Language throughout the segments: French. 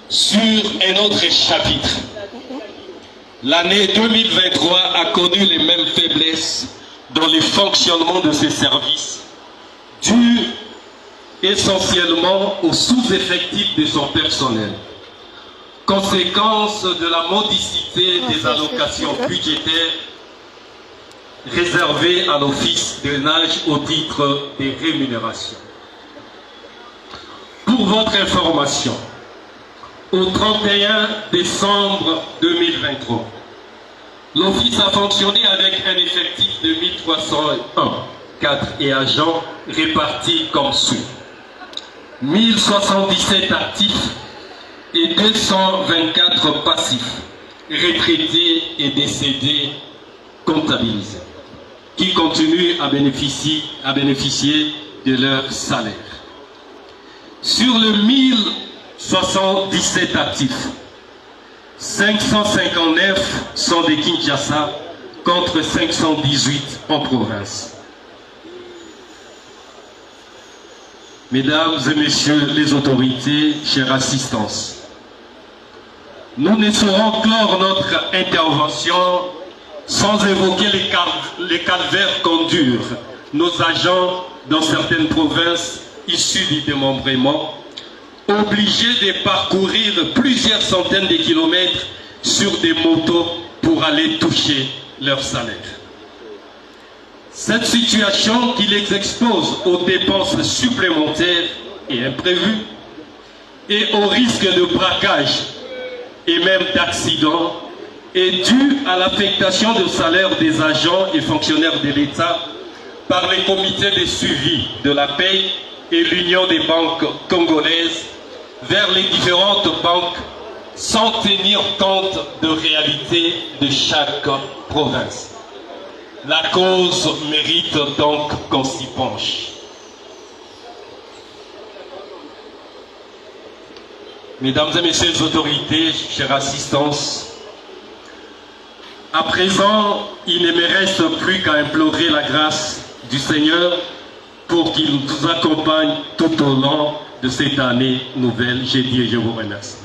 sur un autre chapitre. L'année 2023 a connu les mêmes faiblesses dans le fonctionnement de ces services, dû essentiellement au sous-effectif de son personnel. Conséquence de la modicité des allocations budgétaires réservées à l'office de nage au titre des rémunérations. Pour votre information, au 31 décembre 2023, l'office a fonctionné avec un effectif de 1301 cadres et agents répartis comme suit. 1077 actifs et 224 passifs, retraités et décédés comptabilisés, qui continuent à bénéficier de leur salaire. Sur le 1077 actifs, 559 sont de Kinshasa contre 518 en province. Mesdames et messieurs les autorités, chère assistance, nous ne saurons clore notre intervention sans évoquer les calvaires qu'endurent nos agents dans certaines provinces issues du démembrement, obligés de parcourir plusieurs centaines de kilomètres sur des motos pour aller toucher leur salaire. Cette situation qui les expose aux dépenses supplémentaires et imprévues et au risque de braquage et même d'accident est due à l'affectation de salaire des agents et fonctionnaires de l'État par les comités de suivi de la paie et l'Union des banques congolaises vers les différentes banques sans tenir compte de réalité de chaque province. La cause mérite donc qu'on s'y penche. Mesdames et messieurs les autorités, chère assistance, à présent, il ne me reste plus qu'à implorer la grâce du Seigneur pour qu'il nous accompagne tout au long de cette année nouvelle. J'ai dit et je vous remercie.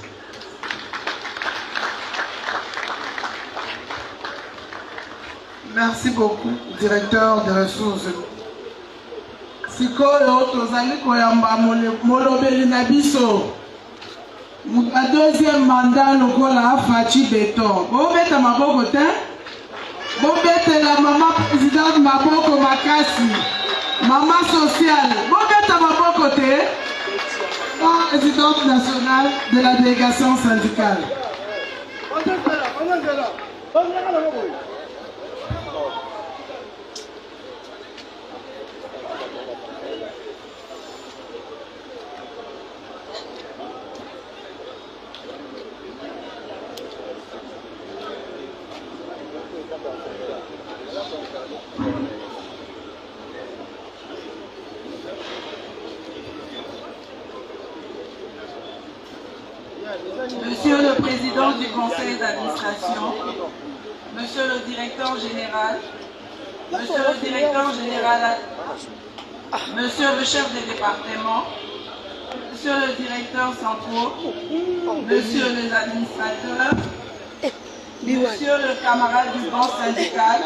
Merci beaucoup, directeur des ressources. Sikoyo tozali koyamba molobeli na biso. Mon deuxième mandat lokola Fachi Beton. Bobeta maboko te. Bobeta la maman présidente maboko makasi. Maman sociale. Bobeta maboko te. Présidente nationale de la délégation syndicale. Monsieur le Président du Conseil d'administration, Monsieur le Directeur général, Monsieur le Directeur général, Monsieur le chef de département, Monsieur le Directeur central, Monsieur les administrateurs, Monsieur le camarade du banc syndical,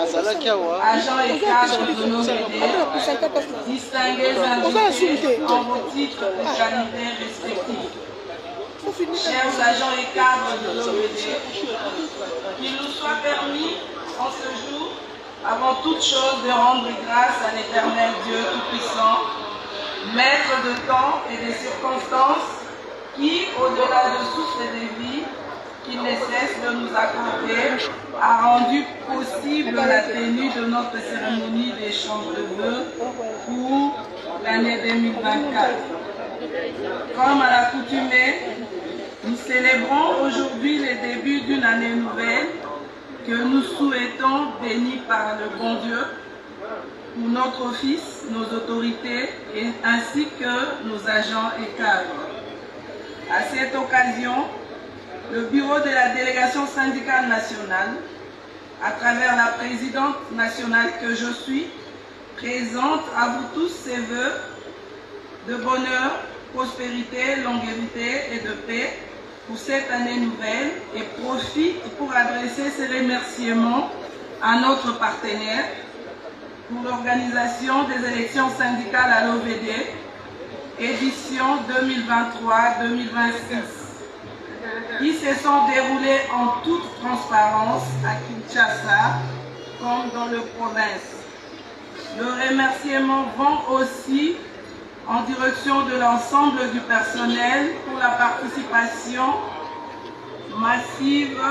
agents et cadres de nos BD, distingués invités en vos titres de qualité respectifs. Chers agents et cadres de l'OBD, qu'il nous soit permis en ce jour, avant toute chose, de rendre grâce à l'Éternel Dieu Tout-Puissant, maître de temps et des circonstances, qui, au-delà de souffle et des vies, qu'il ne cesse de nous accorder, a rendu possible la tenue de notre cérémonie d'échange de vœux pour l'année 2024. Comme à l'accoutumée, nous célébrons aujourd'hui le début d'une année nouvelle que nous souhaitons bénie par le bon Dieu pour notre office, nos autorités ainsi que nos agents et cadres. À cette occasion, le bureau de la délégation syndicale nationale, à travers la présidente nationale que je suis, présente à vous tous ses vœux de bonheur, prospérité, longévité et de paix pour cette année nouvelle et profite pour adresser ces remerciements à notre partenaire pour l'organisation des élections syndicales à l'OVD, édition 2023-2026, qui se sont déroulées en toute transparence à Kinshasa comme dans le province. Le remerciement va aussi en direction de l'ensemble du personnel pour la participation massive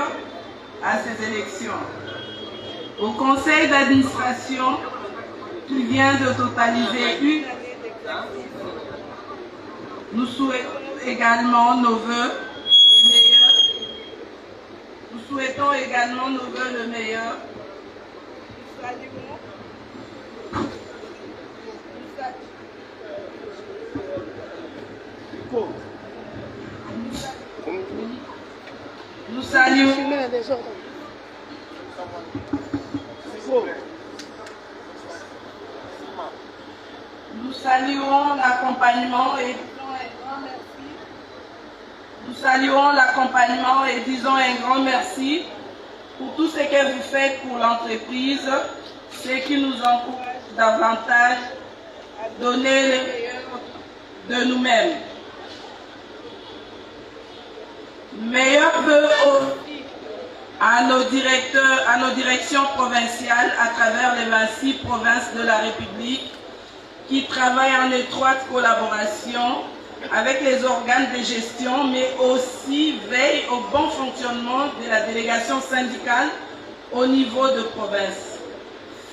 à ces élections. Au conseil d'administration qui vient de totaliser une année d'exercice, nous souhaitons également nos vœux les meilleurs. Nous souhaitons également nos vœux le meilleur. Nous saluons l'accompagnement et disons un grand merci pour tout ce que vous faites pour l'entreprise, ce qui nous encourage davantage à donner le meilleur de nous-mêmes. Meilleurs vœux aussi à nos directions provinciales à travers les 26 provinces de la République qui travaillent en étroite collaboration avec les organes de gestion, mais aussi veillent au bon fonctionnement de la délégation syndicale au niveau de province.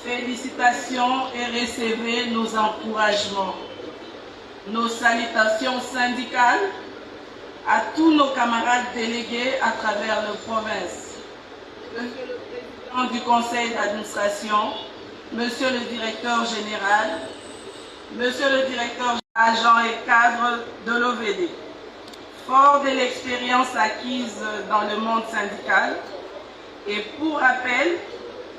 Félicitations et recevez nos encouragements. Nos salutations syndicales à tous nos camarades délégués à travers la province. Monsieur le Président du Conseil d'administration, Monsieur le Directeur général, Monsieur le Directeur agent et cadre de l'OVD. Fort de l'expérience acquise dans le monde syndical et pour rappel,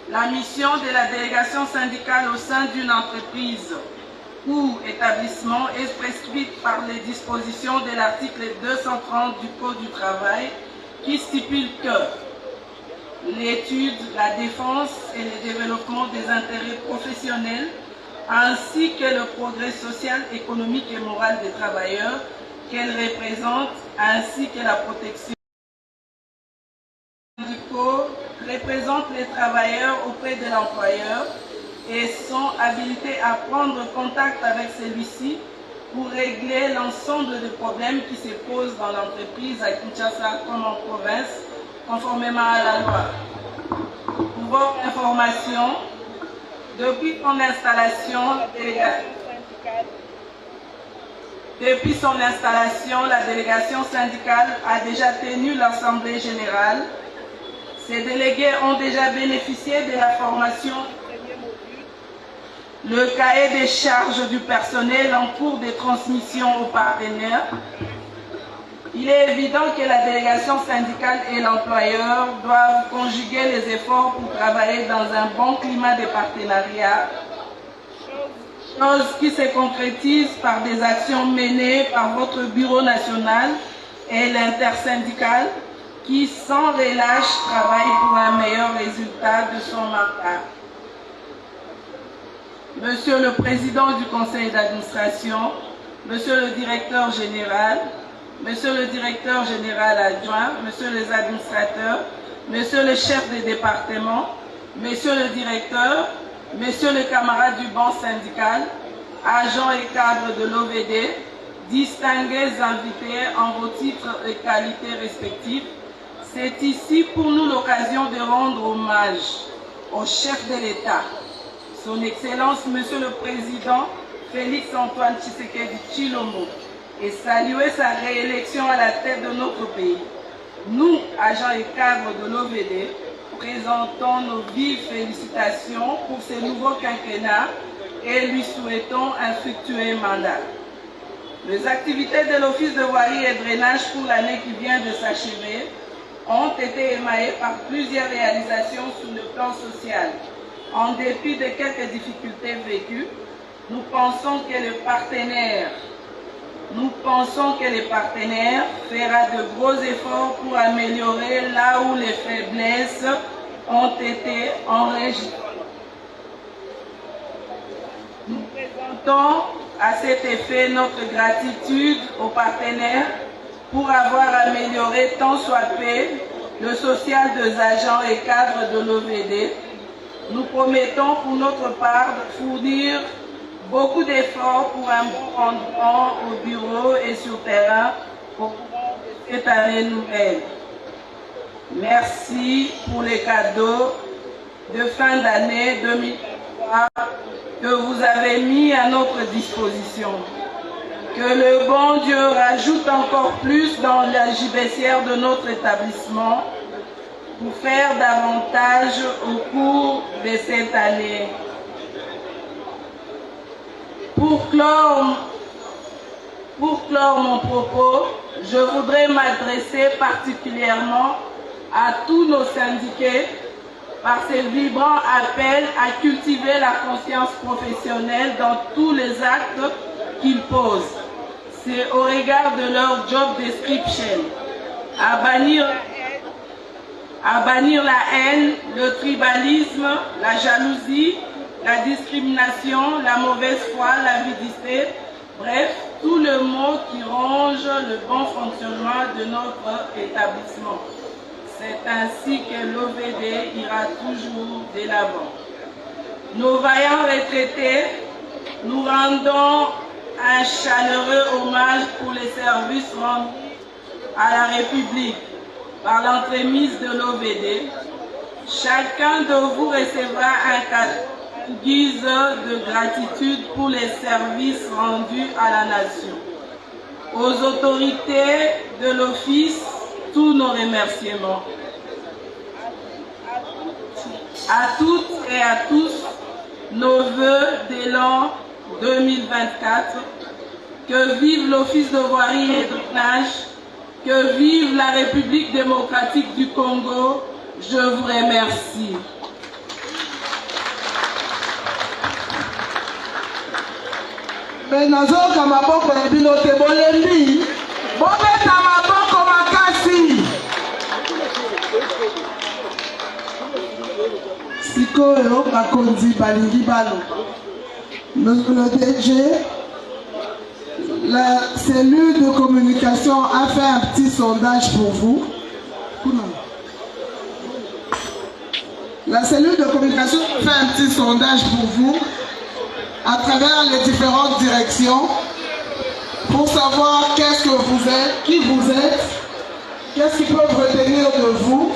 la mission de la délégation syndicale au sein d'une entreprise ou établissement est prescrite par les dispositions de l'article 230 du Code du travail qui stipule que l'étude, la défense et le développement des intérêts professionnels ainsi que le progrès social, économique et moral des travailleurs qu'elle représente ainsi que la protection syndicaux représente les travailleurs auprès de l'employeur et sont habilités à prendre contact avec celui-ci pour régler l'ensemble des problèmes qui se posent dans l'entreprise à Kinshasa comme en province, conformément à la loi. Pour votre information, depuis son installation, la délégation syndicale a déjà tenu l'Assemblée générale. Ces délégués ont déjà bénéficié de la formation le cahier des charges du personnel en cours de transmission aux partenaires. Il est évident que la délégation syndicale et l'employeur doivent conjuguer les efforts pour travailler dans un bon climat de partenariat, chose qui se concrétise par des actions menées par votre bureau national et l'intersyndical qui, sans relâche, travaille pour un meilleur résultat de son mandat. Monsieur le Président du Conseil d'administration, Monsieur le Directeur général, Monsieur le Directeur général adjoint, Monsieur les administrateurs, Monsieur le chef des départements, Monsieur le Directeur, Messieurs les camarades du banc syndical, agents et cadres de l'OVD, distingués invités en vos titres et qualités respectifs, c'est ici pour nous l'occasion de rendre hommage au chef de l'État, Son Excellence, Monsieur le Président Félix-Antoine Tshisekedi Tshilombo, et saluer sa réélection à la tête de notre pays. Nous, agents et cadres de l'OVD, présentons nos vives félicitations pour ce nouveau quinquennat et lui souhaitons un fructueux mandat. Les activités de l'Office de voirie et drainage pour l'année qui vient de s'achever ont été émaillées par plusieurs réalisations sur le plan social. En dépit de quelques difficultés vécues, nous pensons que les partenaires nous pensons que les partenaires feront de gros efforts pour améliorer là où les faiblesses ont été enregistrées. Nous présentons à cet effet notre gratitude aux partenaires pour avoir amélioré tant soit peu le social des agents et cadres de l'OVD. Nous promettons pour notre part de fournir beaucoup d'efforts pour un bon rendement au bureau et sur terrain au cours de cette année nouvelle. Merci pour les cadeaux de fin d'année 2023 que vous avez mis à notre disposition. Que le bon Dieu rajoute encore plus dans la gibecière de notre établissement pour faire davantage au cours de cette année. Pour clore mon propos, je voudrais m'adresser particulièrement à tous nos syndiqués par ce vibrant appel à cultiver la conscience professionnelle dans tous les actes qu'ils posent. C'est au regard de leur job description, à bannir la haine, le tribalisme, la jalousie, la discrimination, la mauvaise foi, l'avidité, bref, tout le mot qui ronge le bon fonctionnement de notre établissement. C'est ainsi que l'OVD ira toujours de l'avant. Nos vaillants retraités, nous rendons un chaleureux hommage pour les services rendus à la République par l'entremise de l'OVD. Chacun de vous recevra un cadeau en guise de gratitude pour les services rendus à la nation. Aux autorités de l'Office, tous nos remerciements. À toutes et à tous, nos vœux de l'an 2024. Que vive l'Office de voirie et de drainage, que vive la République démocratique du Congo. Je vous remercie. Nazoka maboko ya bino te bolembi bobeta maboko makasi sikoyo bakonzi balingi balo. Monsieur le DG, la cellule de communication a fait un petit sondage pour vous. La cellule de communication fait un petit sondage pour vous à travers les différentes directions pour savoir qu'est-ce que vous êtes, qui vous êtes, qu'est-ce qu'ils peuvent retenir de vous.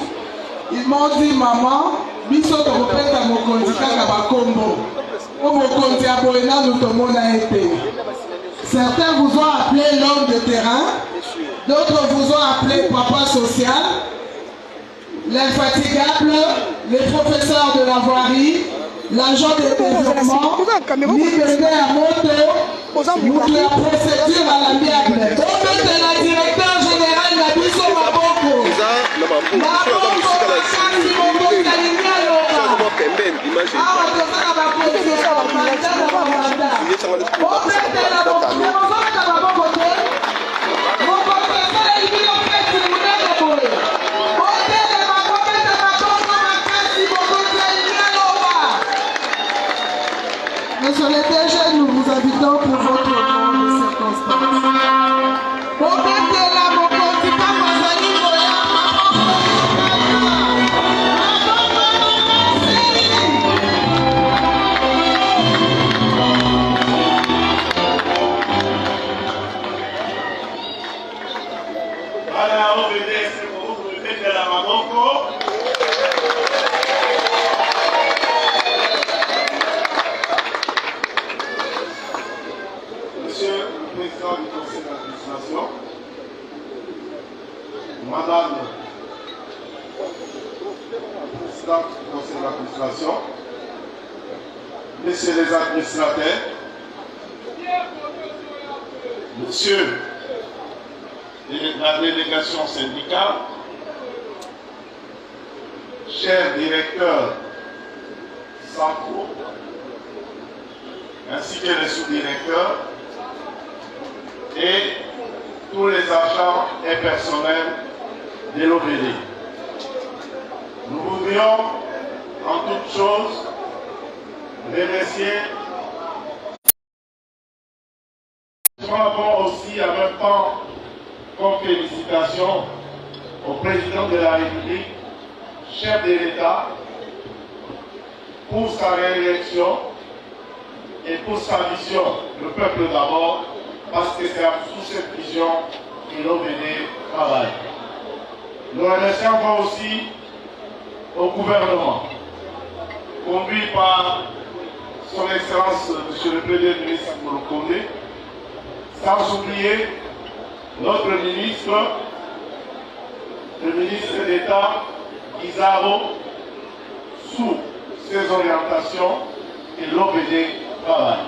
Ils m'ont dit, maman, biso de repète à mon candidat à Bakombo. Pour mon candidat Boena, nous tout le monde a été. Certains vous ont appelé l'homme de terrain, d'autres vous ont appelé papa social, l'infatigable, les professeurs de la voirie, l'agent de développement, liberté à moto, la procédure à l'amiable. Donc, c'est la directeur général Nabiso Maboko. Maboko, Makasi, Moko, Kalinga, Lora. Ah, on va la Maboko, Monsieur le DG, nous vous invitons pour votre nom de circonstance. Madame la présidente du conseil d'administration, messieurs les administrateurs, monsieur la délégation syndicale, chers directeurs centraux, ainsi que les sous-directeurs, et tous les agents et personnels de l'OVD. Nous voudrions en toute chose remercier. Nous avons aussi en même temps comme félicitations au président de la République, chef de l'État, pour sa réélection et pour sa vision, le peuple d'abord, parce que c'est sous cette vision que l'OVD travaille. Nous remercions aussi au gouvernement, conduit par son Excellence, M. le Premier ministre Molokonde, sans oublier notre ministre, le ministre d'État Izaro, sous ses orientations et l'OVD travaille.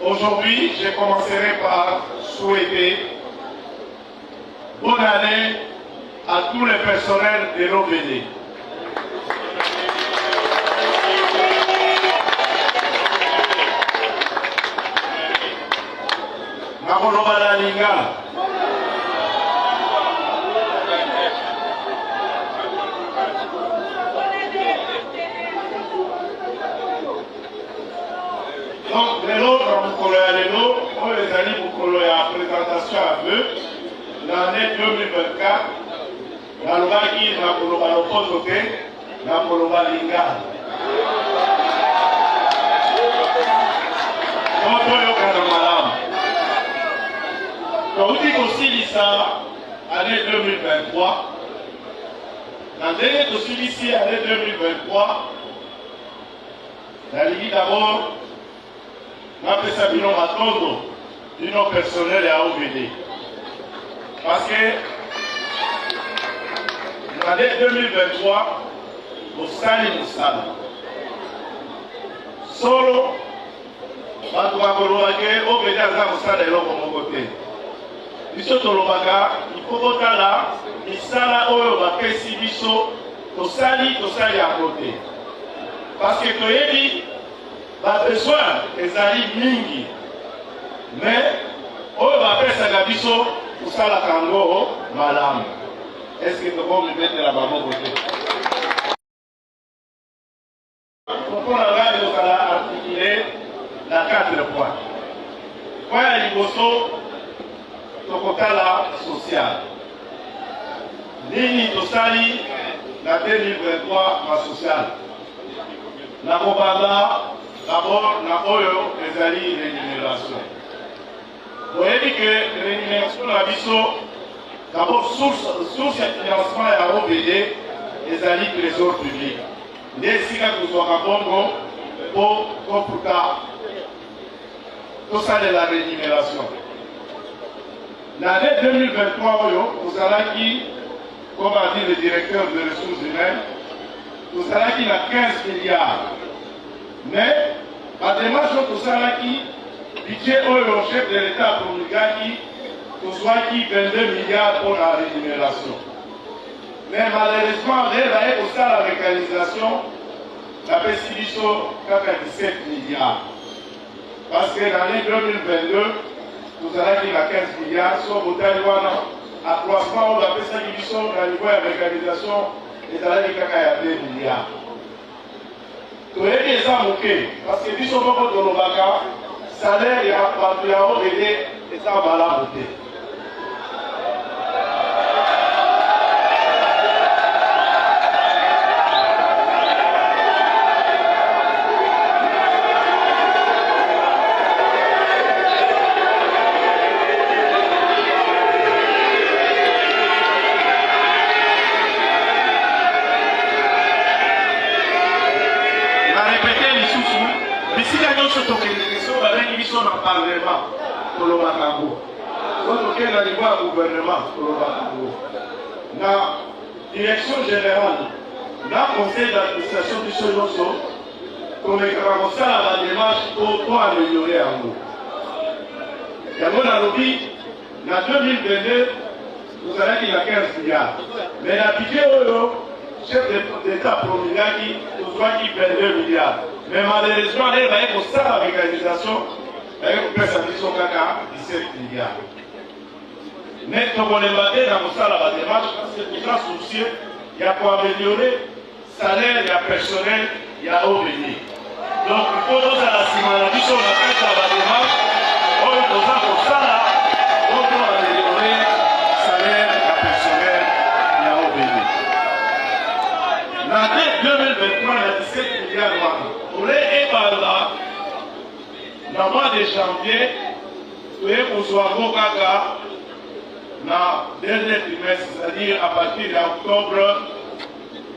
Aujourd'hui, je commencerai par souhaiter bonne année à tous les personnels de l'OVD. Nakoloba la lingala. Donc, lelo dans mokolo ya lelo, oyo ezali mokolo ya présentation à vœux, l'année 2024, nalobaki nakoloba lopoto te, nakoloba lingala. Oto yokana malamu. Touti kosilisa année 2023, na ndenge tosilisi année 2023, nalingi d'abord napesa bino matondo bino personnel ya OVD. Parce que l'année 2023, mosali mosala. Solo, bato bakolobake OVD aza mosala eloko moko te. Biso tolobaka, il faut kotala misala oyo bapesi biso tosali yango te. Parce que toyebi besoin ezali mingi, mais oyo bapesaka biso tosalaka yango malamu. Est-ce que tokomibetela bango te? Mpona ngai ezokala articulé na 4 points. Point ya liboso tokotala social. Nini tosali na 2023 na social? Na kobanda d'abord na oyo ezali rémunération. Boyebi que rémunération na biso d'abord source ya financement ya OVD ezali trésor public. Nde esika tozwaka bongo po kofuta tosalela rémunération. L'année 2023 oyo tozalaki, comme a dit le directeur des ressources humaines, tozalaki na 15 milliards. Mais la démarche oyo tosalaki budget oyo chef de l'État promulgaki tozwaki 22 milliards pour la rémunération. Mais malheureusement, nde kosala la mécanisation napesi biso kaka 17 milliards. Parce que l'année 2022, tozalaki na 15 milliards, so botali wana accroissement oyo bapesaki biso na niveau ya mécanisation ezalaki kaka ya 2 milliards. Toyebi eza moke, parce que biso moko tolobaka salaire ya bato ya OVD eza malamu te. La direction générale, le conseil d'administration du Soloso, comme ça la démarche pour améliorer en nous. Et à mon avis, en 2022, vous allez qu'il y a 15 milliards. Mais la budget chef d'État promulgé qui 22 milliards. Mais malheureusement, il y a une mécanisation ekopesa biso kaka 17 milliards. Mais tokolemba te na kosala badémarche parce que toza soucieux ya koaméliorer salaire ya personnel ya OVD. Donc il faut tozala nsima na biso na kati ya badémarche oyo toza kosala po toaméliorer salaire ya personnel ya OVD. Na 2023 na 17 milliards wana ole ebanda na mois de janvier toye kozwa ngo kaka na dernier trimestre, c'est-à-dire à partir d'octobre,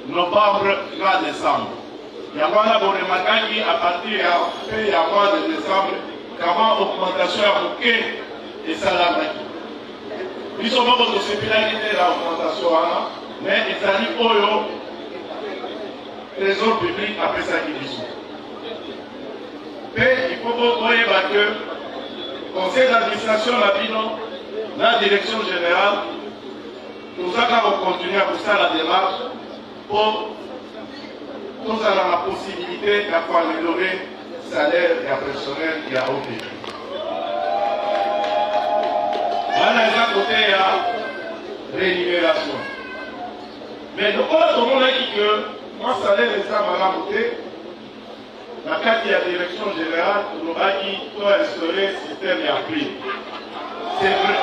novembre, na décembre. Il y a voilà bon remarqué à partir du mois de décembre, comment augmentation a bouqué et salariés. Ils sont pas pour se pénaliser l'augmentation, mais ils arrivent au trésor public après ça qui dit. Mais il faut que vous voyez que le conseil d'administration la la direction générale, nous allons continuer à faire la démarche pour nous avons la possibilité d'améliorer le salaire et le personnel et à OP. À côté, il y a rémunération. Mais nous avons dit que moi, salaire et ça m'a monté. La carte de la direction générale, nous avons dit qu'il faut instaurer le système et appris. C'est vrai.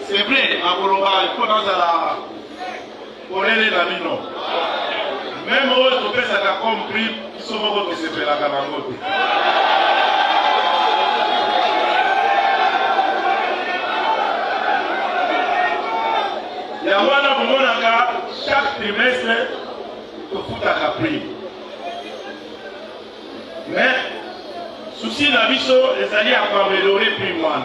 C'est vrai, à Boloba, il faut dans la Polele la Mino. Même eux, tu fais ça compris, ils sont beaucoup de se faire la Kanamote. Il y a chaque trimestre, tu fous ta prime. Mais, souci la biso, les alliés à améliorer plus moins.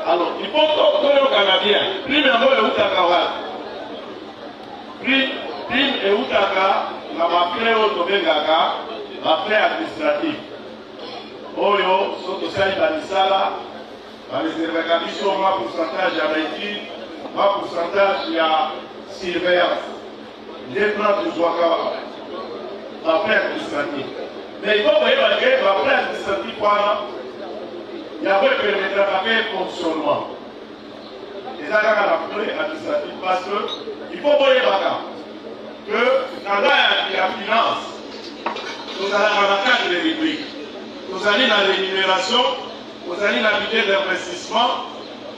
Alors, il faut que le Canadien, prime et Outaka, prime et Outaka, la mafia Otobengaka, la frais administratif. Oyo, soto sali banisala, la réservation, ma pourcentage à l'étude, ma pourcentage à surveillance. Les plans de Zouaka, la frais administratif. Mais il faut voyez que la frais administratif, il y a un fonctionnement. Et ça, il y a un administratif parce qu'il faut voir que dans la finance, nous allons dans 4 rubriques. Nous allons dans la rémunération, nous allons dans le budget d'investissement,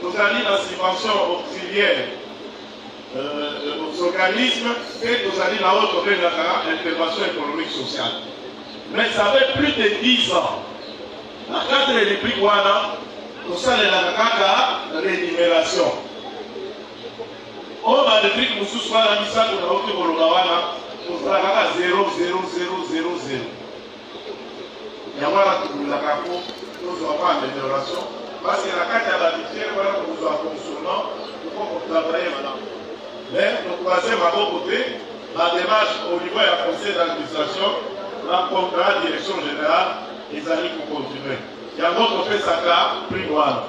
nous allons dans la subvention auxiliaire aux organismes et nous allons dans l'autre intervention économique sociale. Mais ça fait plus de 10 ans. La carte de république, nous sommes dans la rémunération. Oh, la république, nous sommes dans la mission de la haute Bologawana, nous sommes à 0,0000. Il y a un capo, nous avons une amélioration. Parce que la carte de la budget, nous avons fonctionnement, nous pouvons travailler maintenant. Mais nous passons à vos côtés, la démarche au niveau de la conseil d'administration, la direction générale. Les amis pour continuer. Il y a un autre fait ça là, plus loin.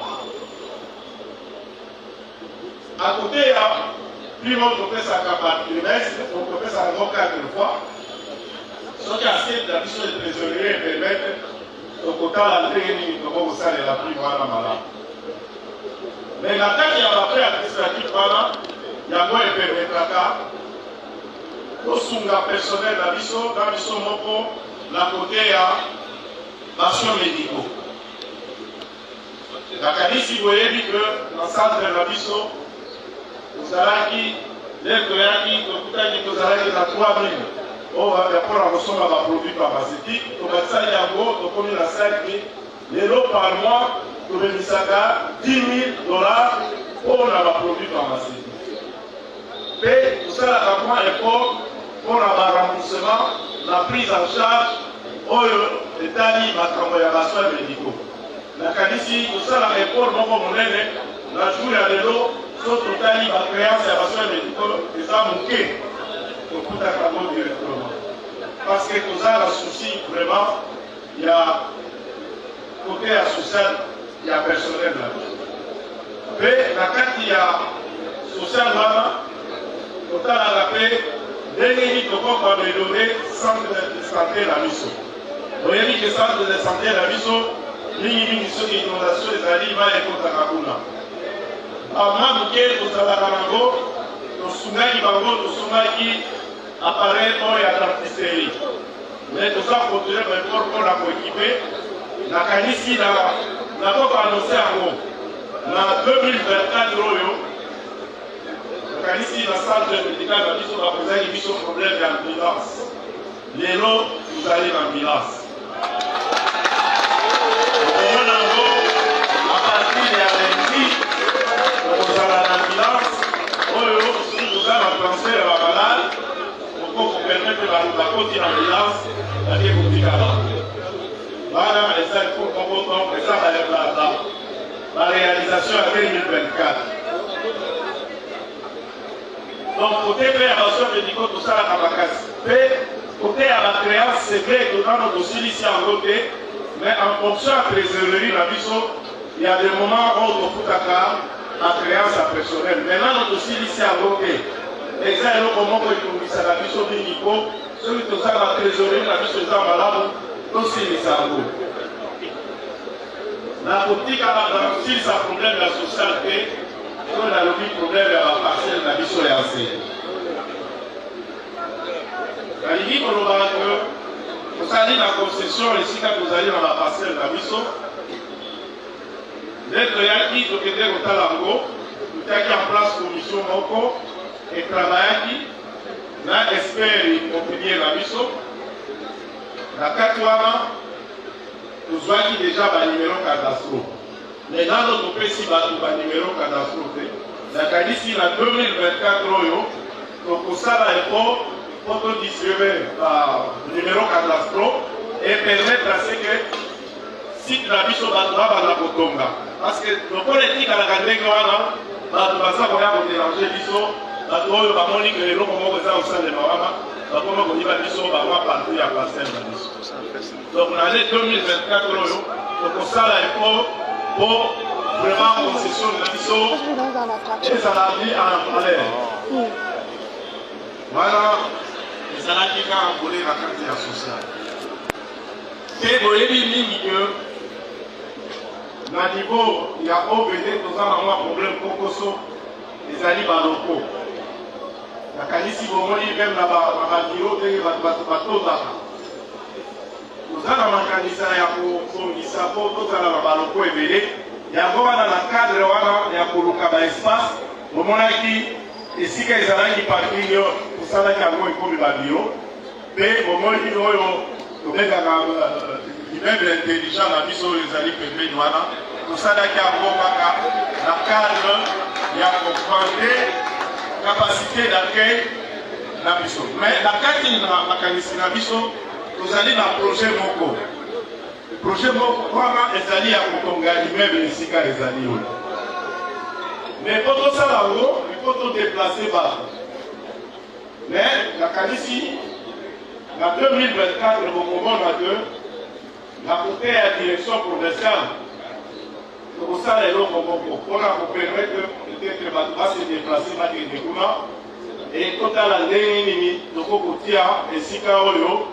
À côté, il y a plus loin fait ça par trimestre, on fait ça encore 4 fois. Ce qui a assez de la mission de trésorier et permettre au quota la training de vos salaires la plus loin malade. Mais la tâche il y a la frais administratif il y a moins de permettre au sunga personnel la mission, dans mission moko, la côté il y a patients médicaux. La Canisi, vous voyez que dans le centre de la Bisso, vous allez dès que vous allez à 3 000. On va faire la somme à la produit pharmaceutique. On va faire la commune à 5 000. Les lots par mois, pour le Misaka, $10 000 pour la produit pharmaceutique. Mais tout ça, la moins effort pour le remboursement, la prise en charge. L'État dit ma travaillation médicaux. La Canisi, tout ça, la réforme, la journée à l'eau, sauf l'État dit ma créance et ma médicaux, et ça manqué pour tout à fait directement. Parce que tout ça, le souci, vraiment, il y a côté social, il y a personnel là. Mais la carte, il y a social là, total à la paix, dernier de quoi améliorer centre de santé la mission. Vous voyez que centre de santé la mission, mingi sur l'inondation des aliments et contre la Kakuna. Avant de quitter au Salamango, nous sommes qui apparaît dans la dentisterie. Mais nous avons continué pour la équiper. La Canisi n'a pas annoncé en gros. En 2024, la Canisi, la centre médical de la mission, va poser une mission problème d'ambulance. Les lots, vous allez en ambulance. À partir de lundi, nous allons en ambulance. Nous allons transférer la malade pour permettre la continuer en ambulance. Voilà, et ça, il faut qu'on et ça va être la réalisation en 2024. Donc, côté prévention médicale, tout ça, à la casse. Côté à la créance, c'est vrai que dans notre dossier ici en côté, mais en fonction de la trésorerie, il y a des moments où on peut avoir la créance personnelle. Maintenant, notre dossier ici en côté, exactement comment on peut ça la mission du niveau, celui qui a la trésorerie, la mission est malade, aussi les cerveaux. La politique a aussi un problème de la socialité, on a le problème de la parcelle de la mission est assez. Il dit que vous allez dans la concession, ici quand vous allez dans la parcelle de la mission, dès que y a qui vous êtes au Talango, vous avez en place commission Moko et travail qui, là, espère immobilier la mission. La Katouana, nous voyons déjà le numéro cadastro. Mais dans notre pays, si le numéro cadastro, la Canisi, en 2024, donc ça, il faut distribuer le numéro cadastro et permettre à ce que si la mission va la Botonga. Parce que le politique à la Gandégoana, va déranger l'ISO, va montrer que les gens vont au sein de Mahama. Donc, en l'année 2024, donc ça, il faut pour vraiment concession de la mission et ça l'a mis en l'air. Voilà, et ça l'a dit quand on voulait la carte sociale. Et vous voyez, que à niveau, il y a OVD, nous avons un problème pour les alliés locaux. La Canisi Bomoni, même là-bas, Bureau, nous avons un candidat pour l'ISAPO, nous avons un locaux éveillé. Il y a un cadre, il y a un espace, au moment où ici, il y a un parking, pour ça, il y a un bureau. Mais au moment où il y a l'immeuble intelligent, la mission des alliés permet, pour ça, il y a un cadre, il y a un capacité d'accueil la mission. Mais la carte de la Canisi la mission, vous allez dans le projet Moko. Le projet Moko, comment les alliés à Kotonga, l'immeuble ici, quand les alliés. Mais pour tout ça là-haut, il faut tout déplacer bas. Mais la Canisi, en 2024, au moment où la côté à la direction provinciale, pour ça, les gens on a permettre peut-être de se déplacer et quand à la ligne, donc au côté et si Kaoyo,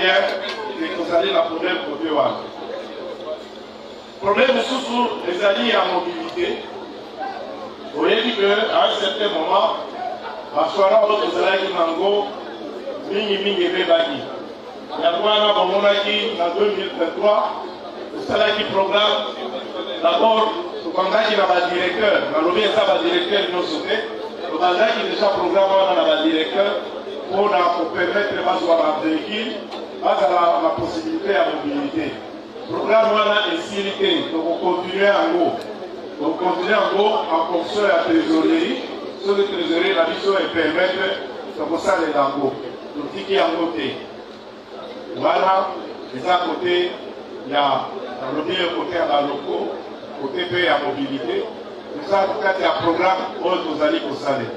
vous allez la problème côté one. Problème sous les alliés à mobilité. Vous voyez qu'à un certain moment, à soir, vous allez mango, mini bébagi. Il y a en 2023. C'est là qui programme d'abord le bandage qui va directeur, le lobby est un directeur de nos sociétés, le bandage qui déjà programme dans le directeur pour permettre de avoir un véhicule, la possibilité à mobilité. Le programme est sécurité, donc on continue en haut. Donc on continue en haut en fonction de la trésorerie. Sur la trésorerie, la mission est permettre de ça les dango. Donc qui est en côté. Voilà, les à côté. Il y a le côté à la locaux, côté paix à mobilité. Tout ça, quand il y a un programme, vous allez au salaire.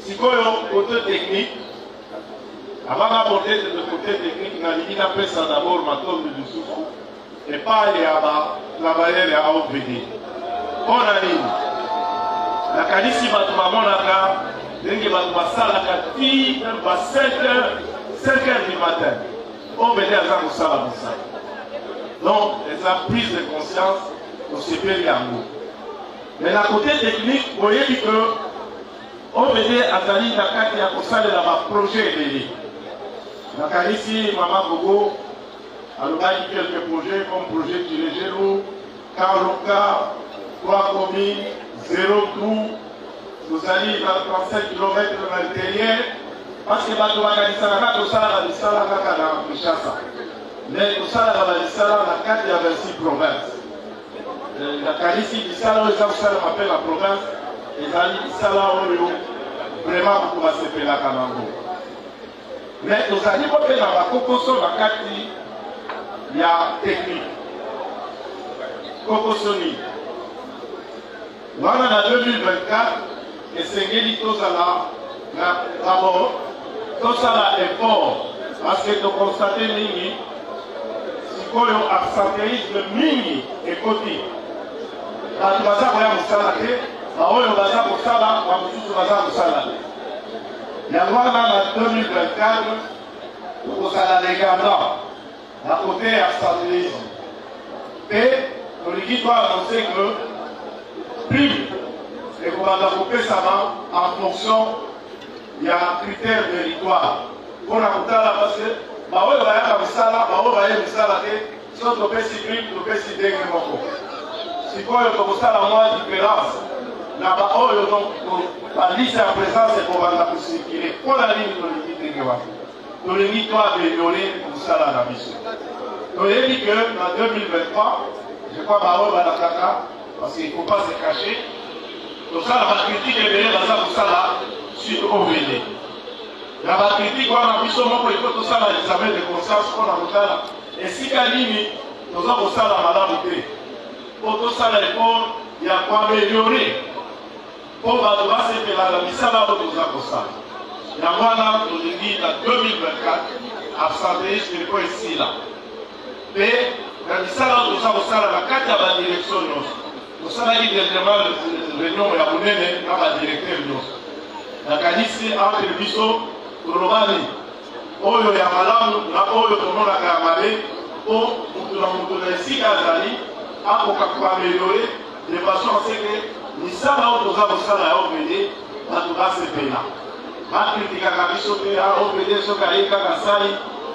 Si vous avez un côté technique, avant d'aborder le côté technique, on a appelé ça d'abord ma tombe de dessous. Et pas il y a la barrière à OVD. On a dit, nakanisi bato bamonaka ndenge bato basalaka ti ba 5h du matin obede aza kosala mosala. Donc eza prise de conscience osepeli yango. Mais na côté technique boyebi que obede azali na kati ya kosalela baprojet ebele. Nakanisi mama Gogo alobaki quelques projets comme projet Kilejelo, Karoka, 3 communes, 0 trou, nous allons dans 35 km de l'intérieur, parce que bato bakanisaka tosala bisala kaka na Kinshasa. Mais tosala bisala na kati ya 26 provinces. Nakanisi bisala oyo eza kosala mape na province, ezali bisala oyo vraiment beaucoup basepelaka nango. Mais tozali kope na bakokoso na kati ya technique. Kokosoni. Wana na 2024, esengeli tozala na d'abord tosala effort parce que tokonstate mingi sikoyo absentéisme mingi ekoti. Bato baza koya mosala te, baoyo baza kosala bamosusu baza kosala te. Yango wana na 2024 tokozala leganda na côté ya absentéisme. Et tolingi toannonce que prime ekobanda kopesama en fonction ya critère méritoire mpona kotala parce que baoyo bayaka mosala baoyo baye mosala te so topesi prime topesi ndenge moko. Sikoyo tokosala mwa différence na baoyo donc baliste ya présence ekobanda kosirkule mpona nini tolingi ndenge wana tolingi toameliore mosala na biso. Toyebi que na 2023 je crois baoyo balakaka parce qu'il ne faut pas se cacher. Tout ça, la critique est venue dans ça suite au VD. La critique, on a vu son mot, il faut tout ça, l'examen de conscience qu'on a monté là. Et si Kalini, nous avons ça la madame Outé. Pour tout ça, il y a quoi améliorer. Pour Badouba, c'est que la mission là, nous avons ça. Il y a moi, nous dit en 2024, absentéisme, il faut ici là. Mais, la mission là, nous avons ça, la carte à la direction. Nous sommes allés directement le nom de la monnaie à la directeur. La canisse entre le biseau, Robani, Oyo Yamalam, la Oyo Tomo la Kamale, pour nous ici à Zali, à améliorer de façon à ce que nous savons que nous avons ça à OPD, à tout bas ces pays-là. Ma critique à Kabiso, à OPD, ce qui a Kassali,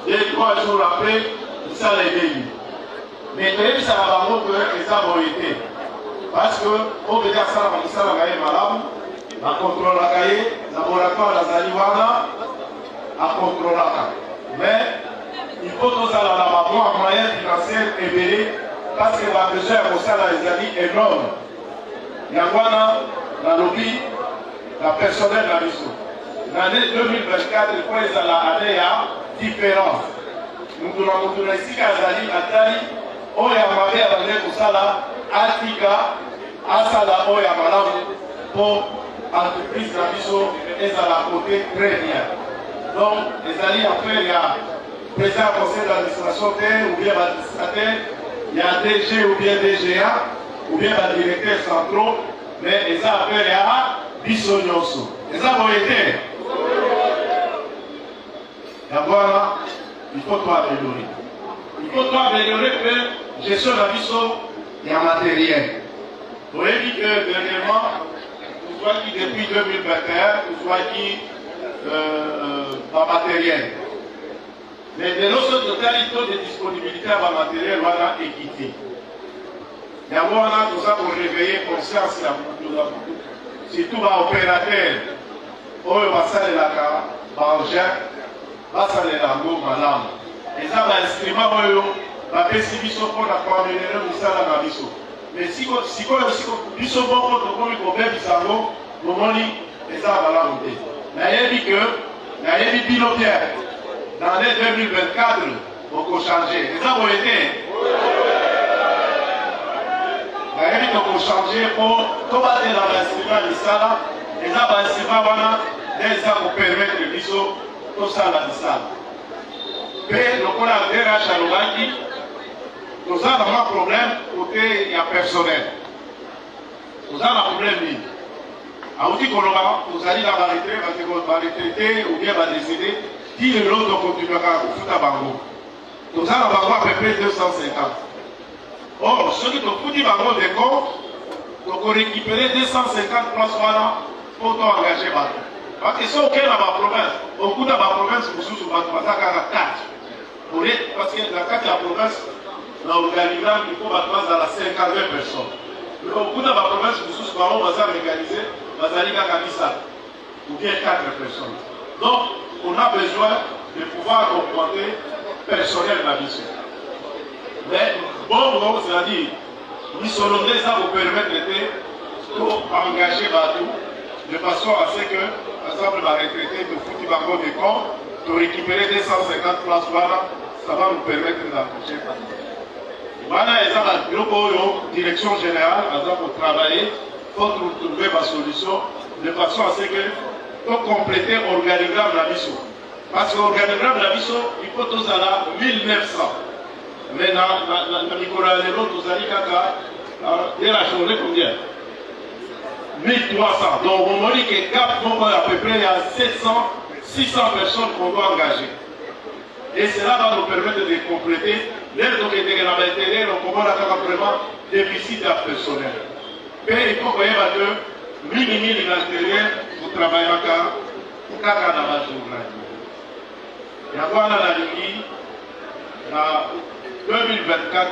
et 3 jours après, ça les bénis. Mais ça va montrer que ça va été. Parce que au bout de ça, on va malade, on contrôle la cahier, laboratoire la Zaliwana, on contrôle la. Mais il faut que ça la moyen financier élevé parce que la besoin pour ça les amis énorme. Yangwana, la lobby, la personnel la mission. L'année 2024, il faut que la année à différence. Nous devons ici qu'à Zali, à Tali, on y a marqué à l'année pour ça là. Atika, Asala Oya Malam pour entreprise Nabiso et à la côté très bien. Donc, les alliés après, il y a président conseil d'administration ou bien l'administrateur, il y a DG ou bien DGA, ou bien le directeur central, mais les après, il y a Bissonyoso. Les été. D'abord, il faut tout améliorer. Il faut tout améliorer que gestion Nabiso. Il y a matériel. Vous avez dit que dernièrement, nous voyons qui depuis 2021, nous voyons qui pas matériel. Mais de l'autre côté, il y a taux de disponibilité à matériel, on a équité. Il y a tout ça pour réveiller conscience, surtout l'opérateur, où il va s'aller la cara, va s'aller la go, madame. Et ça, l'instrument, la PCBISO pour la améliorer le salaire dans l'ISO. Mais si vous biso bon contre comme il faut faire bisango, vous m'avez les arbres à la montée. N'ayez dit que, n'ayez dit pilotaire. Dans l'année 2024, on peut changer. Les arbres étaient. N'ayez dit qu'on peut changer pour combattre dans l'instrument du salaire. Les arbres à l'instrument, les arbres permettent le biso, tout ça dans le salaire. Mais le qu'on a DRH à l'Ougandi, nous avons un problème côté personnel. Nous avons un problème. Aouti Koloba, vous allez la retraité ou bien va décider, qui est l'autre continuera au foot à Bango. Tout ça, on va avoir à peu près 250. Or, ceux qui ont foutu Bango des comptes, donc on récupérer 250 places pour t'engager. Parce que c'est OK dans ma province. Au bout de ma province, vous sous à 4. Parce que dans la 4 de la province, dans l'organigramme, il faut battre dans la 50 personnes. Au bout de ma province, vous sous on va organiser, on va aller à Kanissa, ou bien 4 personnes. Donc, on a besoin de pouvoir augmenter personnel de la mission. Mais, bon, c'est-à-dire, nous sommes des ça vous permettre d'engager Batou de façon à ce que, par exemple, la retraité de Fouti Bango des corps, de récupérer 250 places, voilà, ça va nous permettre d'approcher. Voilà, et ça, la direction générale, pour travailler, pour trouver ma solution, de façon à ce que, pour compléter l'organigramme de la mission. Parce que l'organigramme de la mission, il faut tous à la 1900. Mais dans Nicolas Lélo, tous à il y a la journée combien 1300. Donc, on me dit que Cap, à peu près, il y a 700, 600 personnes qu'on doit engager. Et cela va nous permettre de compléter l'aide qui est dans l'intérieur, donc on a vraiment déficit personnel. Mais il faut qu'on ait que minimum l'intérieur pour travailler dans la journée. Il y a quoi dans la ligne, dans 2024,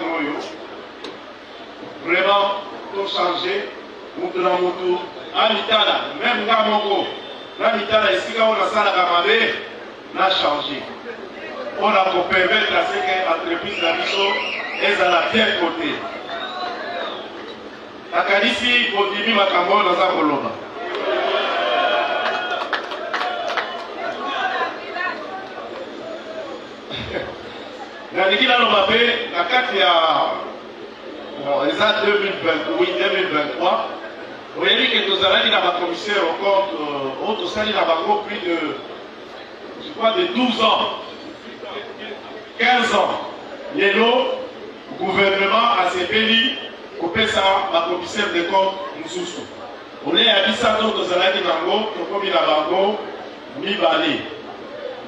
vraiment, tout changer. Mutu Amitala, même Gamoko, l'Amitala ici quand on a ça la n'a changé. On a pour permettre à ce que l'entreprise la mission est à la bien côté. La Kadisi, pour Dimi Makambo dans un Koloba. La Niki dans le mapé, la carte il y a les années 2023. Vous voyez que nous allons dans la commissaire au compte, autre salle dans plus de, je crois, de 12 ans, 15 ans. Les lots, le gouvernement a ses pays, pour faire ça, la commissaire de compte, nous sous. On est à 10 ans, nous allons dans Bango, comme il a Bango, mi balé.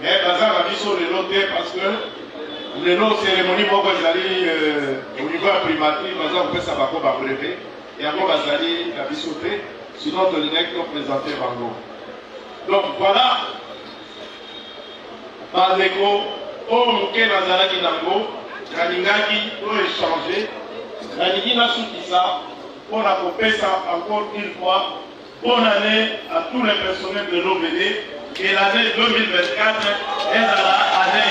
Mais dans la mission de l'autre, parce que les lots cérémonies, moi, vous allez au niveau primatique, nous allons faire ça Bango, brevet. Et avant Bazali, la bisouté, sinon on est présenté Bango. Donc voilà, Bazeko, Omuke Bazalaki Nango, Kaningaki, pour échanger, Nanigi Nasukisa, on a coupé ça encore une fois. Bonne année à tous les personnels de l'OBD et l'année 2024 est à l'année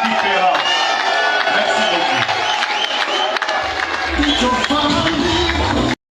différente. Merci beaucoup.